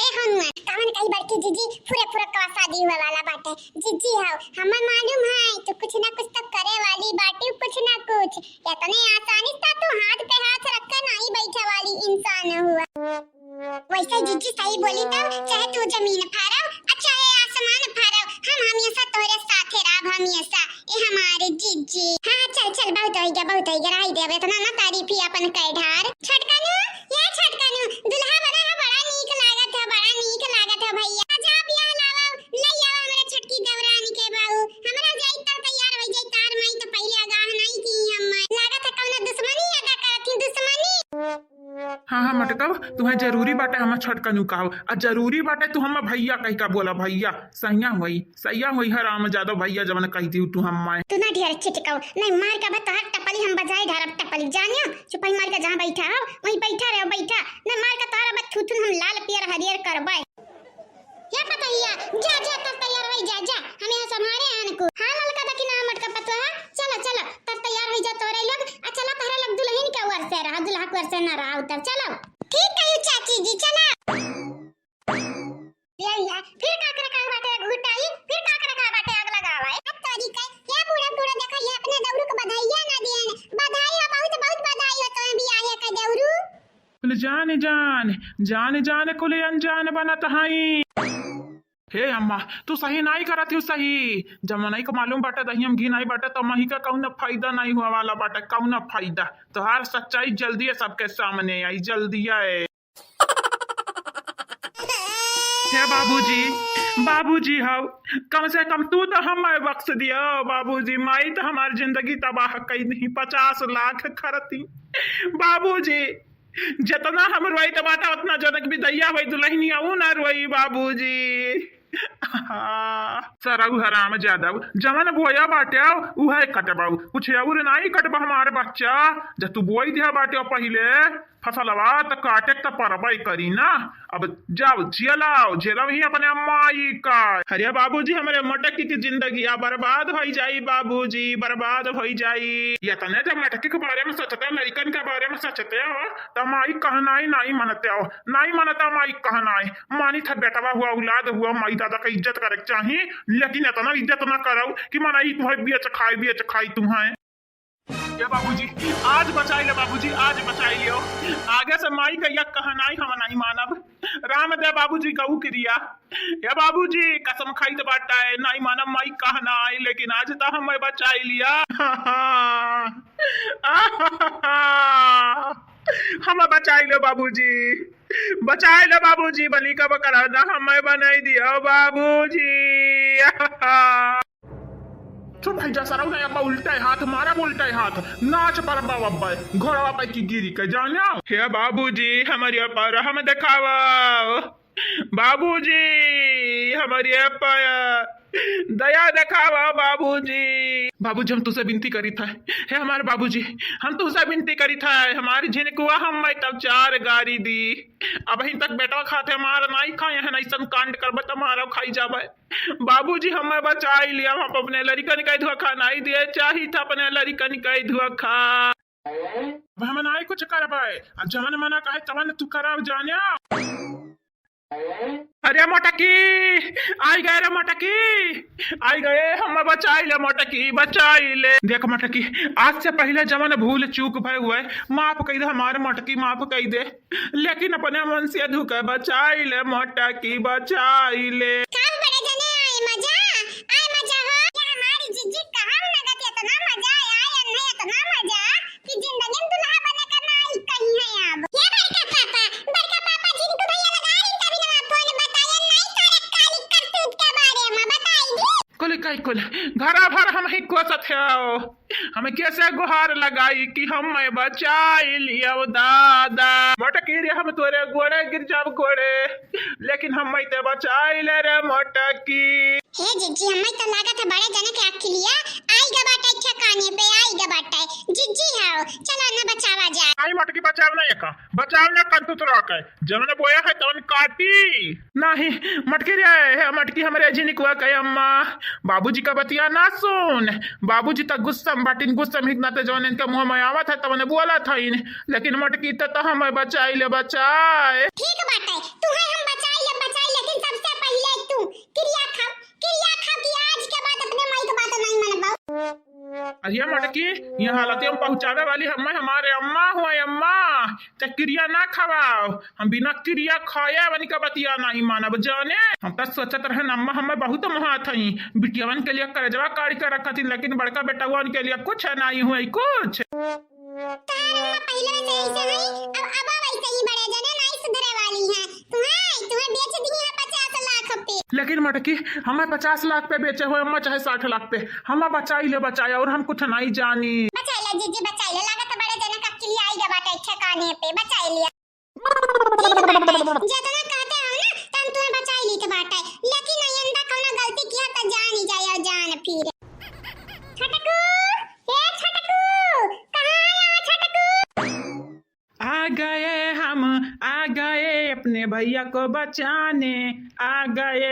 घरे हनुआ कवन कई बड़की जीजी पूरे पूरा का शादी हुआ वाला बाटे। जीजी हाउ हमें मालूम है तो कुछ ना कुछ तो करे वाली बाटे, कुछ ना कुछ इतने आसानी से तो हाथ पे हाथ रख कर नहीं बैठे वाली इंसान हुआ। वैसे जीजी सही बोली तो चाहे तू जमीन फाड़ो चाहे आसमान फाड़ो, हम हमेशा तोरे साथे रह हमेशा। ए हमारे जीजी हां चल चल बहुत हो गया रही देवे इतना ना तारीफ ही अपन कह ढार। छटकानु या छटकानु दुल्हा बना है, बड़ा नीक लागत है भैया। जा बियाह लावा ले आवा हमरा छटकी देवरानी के बाऊ, हमरा जाई त तैयार हो जाई तार माई तो पहले आगाह नहीं की हम लागत है कौन दुश्मनी अदा करती दुश्मनी। हाँ मटकब तुम्हें जरूरी बाटे हम छटकनु काव आ जरूरी बाटे तू हम भैया कह का बोला भैया सैया होई हराम जादो भैया जवन कह दी तू हम माय तू ना ढेर छिटकाओ नहीं मार का बता टपली हम बजाए ढारब टपली जानियो चुपाई मार के जहां बैठा हो वहीं बैठा रहो बैठा ना मार का तारा बत थुथुन हम लाल पियर हरियर करबै। या पतैया जा तब तैयार हो जा हमें यहाँ संभारे आन को। हां ललका दा कि ना मटका पतवा चलो तब तैयार हो जा तोरे लोग आ चला तहरा लोग दुल्हन के वर से रहा दुल्हा के वर से ना रहा तब चलो ठीक कहियो चाची जी चला। या फिर काकरा का बाटे घुटाई फिर काकरा का बाटे आग लगावा अब तोरी का या पूरा देखा ये अपने दौरू को बधाइया ना दिए बधाई बहुत बधाई हो तो भी आए का दौरू जान कुल अनजान बनत हई। हे अम्मा तू सही नहीं करत हो सही जब नहीं को मालूम बाटे दही हम घी नहीं बाटे तो मही का कौन फायदा नहीं हुआ वाला बाटे कौन फायदा। तो हर सच्चाई जल्दी है सबके सामने आई जल्दी है। हे बाबूजी हाउ कम से कम तू तो हम बख्श दियो बाबूजी, माई तो हमारी जिंदगी तबाह कई नहीं 50 लाख खरती बाबूजी। जितना हम रोई तो बाटा उतना जनक भी दैया हुई दुल्हनी आऊ ना रोई बाबूजी। सरऊ हराम जादव जमन बोया बाटे उहे कटबाऊ कुछ और नहीं कटबा हमारे बच्चा। जब तू बोई दिया बाटे पहले फसलवा तो काटे तो परबई करी ना। अब जाओ झेलाओ ही अपने अम्माई का। अरे बाबूजी हमारे मटकी की जिंदगी बर्बाद हो जाई बाबूजी बर्बाद हो जाई। ये तने जब मटकी के बारे में सोचते लड़कन के बारे में सोचते हो तो माई कहना ही नहीं मनता माई कहना है मानी था बेटवा हुआ औलाद हुआ माई दादा का इज्जत करे चाहिए लेकिन इतना इज्जत ना करो कि मनाई तुम्हें बेच खाई तुम्हें। या बाबूजी आज बचाई ले बाबूजी आज बचाई लियो आगे से माई का यह कहनाई हम नहीं मानब। राम दे बाबूजी कहू क्रिया या बाबूजी कसम खाई तो बाटा है नहीं मानब माई कहनाई लेकिन आज तो हम बचाई लिया। हम बचाई लो बाबूजी बली का बकरा हमें बनाई दिया बाबूजी। चुप भाई जा सारा अब्बा उल्टा हाथ मारा उल्टा हाथ नाच पर बाबा घोड़ा पे की गिरी के जाना। हे बाबूजी हमारे पर हम दिखावा बाबूजी हमारे पर दया दिखावा बाबूजी हम तुझसे विनती करी था हे हमारे बाबूजी हम तुझसे विनती करी था हमारी झिनकुआ हम तब 4 गाड़ी दी अब अभी तक बेटा खाते हमारा नहीं खाए हैं ऐसा कांड कर तुम्हारा खाई जावे बाबूजी हमें बचाई लिया हम अपने लड़कन का धोखा नहीं दिए चाहिए था अपने लड़कन का धोखा हम नहीं कुछ कर पाए जमन मना कहे तमन तू कराव जानिया। अरे मोटकी आई गए रे मोटकी आई गए हम बचाई ले देख मोटकी आज से पहले जमन भूल चूक भय हुए माफ कही दे हमारे मोटकी माफ कही दे लेकिन अपने मन से धोखा बचाई ले मोटकी बचाई ले। मजा हो हमारी जिज्जी कहां लगत इतना मजा आया नहीं इतना मजा कि जिंदगी में दुल्हा बने करना ही कहीं है। अब ये बड़का पापा जिनको भैया लगा रही तभी ना फोन बताया नहीं तारे काली करतूत के बारे में बताई दी कुल घरा भर हम ही कोसत है हमें कैसे गुहार लगाई कि हम बचाई लिया दादा मोटकी रे हम तोरे गोड़े गिर जाब गोड़े लेकिन हम ते बचाई ले रे मोटकी। हे जिज्जी हमें तो लागत है बड़े जने के आखिर लिया आईगा बाटा ठिकाने पे आईगा बाटा जिज्जी हां चलो ना बचावा जाए। आई मोटकी बचाव ना कंतु तो रख जमने बोया है तवन काटी नहीं मटकी रे मटकी हमरे झिनकुआ कहे अम्मा बाबूजी का बतिया ना सुन बाबूजी तक गुस्सा बाटिन गुस्सा हिगना ते जवन इनके मुंह में आवत है तवन बोला था लेकिन मटकी तो हम बचाई ले बचाए। ठीक बात है तू है हम बचाई ले अरे मटकी यहाँ हालत हम पहुँचावे वाली हमें हमारे अम्मा हुए अम्मा ते क्रिया ना खवाओ हम बिना क्रिया खाया बनी का बतिया नहीं मानब जाने हम तो सोचत रहे अम्मा हमें बहुत मुहात हई बिटियावन के लिए करजवा काढ़ कर रखा थी लेकिन बड़का बेटा के लिए कुछ नहीं हुई कुछ पहले से ऐसे है अब वैसे ही बड़े जने नहीं सुधरे वाली हैं तुम्हें बेच दी है 50 लाख पे। लेकिन मटकी हमें 50 लाख पे बेचे हुए अम्मा चाहे 60 लाख पे हमें बचाई ले बचाया और हम कुछ नहीं जानी बचाई ले जीजी बचाई ले लागत बड़े जने का क्लियर आई बाटे ठिकाने पे बचाई लिया जितना कहते हो ना तम तुम्हें बचाई ली तो बाटे लेकिन आइंदा कोनो गलती किया तो जान ही जाए और जान फिर छटकू ए छटकू कहां आया छटकू आ गए अपने भैया को बचाने आ गए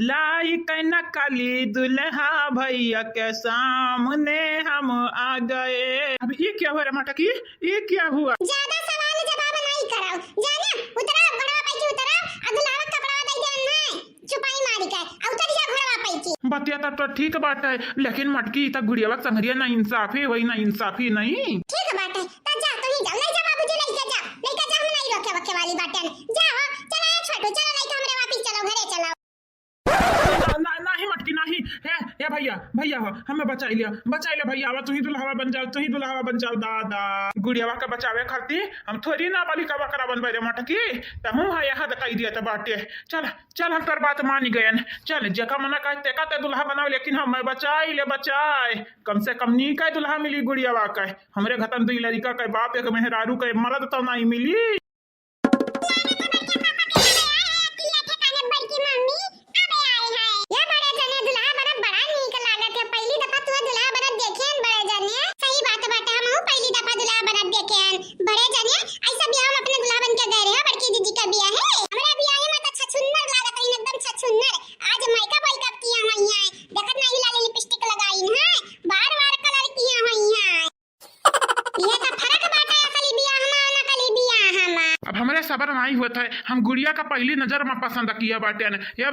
लाई न काली दुल्हा भैया के सामने हम आ गए। अब ये क्या हुआ रे मटकी ये क्या हुआ? ज्यादा सवाल जवाब नहीं कराओ जाने उतरा घोड़ा पे की उतरा अगलावा कपड़ा दे देना छुपाई मारी के उतर जा घोड़ा पे की बतिया तो ठीक बात है लेकिन मटकी तक गुड़िया संगरिया ना इंसाफी वही ना इंसाफी नहीं ठीक बात है तो जा तो ही जा ले जा बाबूजी लेके जा हम नहीं रोके वके वाली बात है जाओ चलो छोटू चलो नहीं तो हमरे वापस चलो घरे चलो नहीं मटकी नहीं है भैया हो हमें बचा लिया भैया तू ही दुल्हा बन जाओ दादा गुड़ियावा का बचावे खाती हम थोड़ी ना बाली का बकरा बनबे रे मटकी तमु है यहाँ दकाई दिया त बाटे चल हम कर बात मान गए चल जका मना कहते का दुल्हा बनाओ लेकिन हम बचाए कम से कम नी का दुल्हा मिली गुड़ियावा का हमरे घतन दुई लड़का का बाप एक मेहरारू का मर्द तो नहीं मिली। सबर नहीं होता है हम गुड़िया का पहली नजर में पसंद किया बाटे ने ये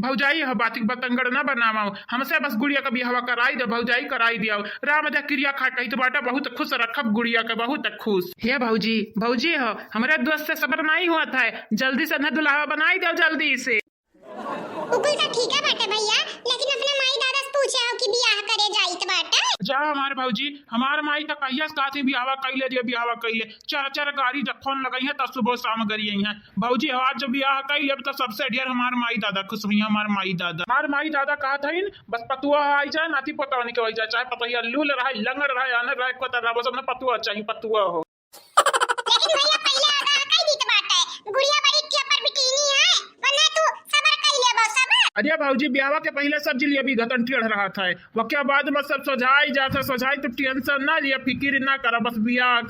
भौजाई है बातिक बतंगड़ ना बनावा हमसे बस गुड़िया का बिहावा कराई दे भौजाई कराई दिया राम दे क्रिया खा कही तो बाटा बहुत खुश रखब गुड़िया के बहुत खुश हे भौजी हो हमारे दोस्त से सबर नहीं हुआ था जल्दी से न दुल्हा बनाई दो जल्दी से बिल्कुल तो ठीक है बाटे भैया लेकिन अपने माई दादा से पूछे हो कि बियाह करे जाई त बाटे जा हमारे भौजी हमारे माई का कहिया साथी बियाह कैले चार गाड़ी जखन लगाई है तब सुबह शाम करी है भौजी आज जब बियाह कैले तो सबसे ढेर हमारे माई दादा खुश हुई हमारे माई दादा कहा था बस पतुआ आई जाए नाती पतवा नहीं के जाए चाहे पतोहिया लूल रहा लंगड़ रहा अनर रहा को तरह बस पतुआ चाहिए पतुआ हो लेकिन भैया पहले आगा कई दी त बाटे गुड़िया बड़ी के पर बिटिनी है वरना तू सबर कर ले बस सब अरे भौजी ब्याह के पहले सब्जी लिए भी घटन टेढ़ रहा था वक्या बाद में सब सोझाई तो टेंशन ना लिया फिक्र ना करो बस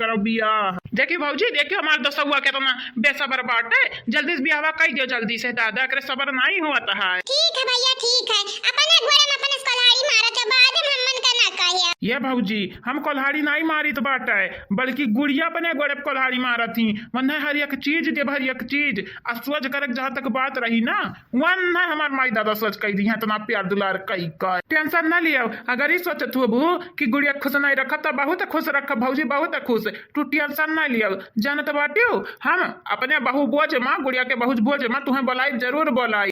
करो बियाह देखिए भौजी हमारे दसुआ के तना बेसबर बाटे जल्दी से ब्याह कर दियो जल्दी से दादा करे सबर नहीं होता है। ठीक है भैया ठीक है अपने घोड़े में अपने कलाड़ी मारत है बाद में मन का ना कहिए ये भौजी हम कोल्हाड़ी नहीं मारी तो बाटे बल्कि गुड़िया अपने गोड़े पे कोल्हाड़ी मारा थी वन्ना हर एक चीज दे भर एक चीज आ सोच कर जहाँ तक बात रही ना वन हमार माई दादा सोच कही दी है तना प्यार दुलार कई का टेंशन ना लियो अगर ही सोचत हो बू कि गुड़िया खुश नहीं रखा तो बहुत खुश रख भौजी बहुत खुश तू टेंशन ना लियो जानत बाटियो हम अपने बहू बोझ माँ गुड़िया के बहू बोझ माँ तुम्हें बोलाई जरूर बोलाई।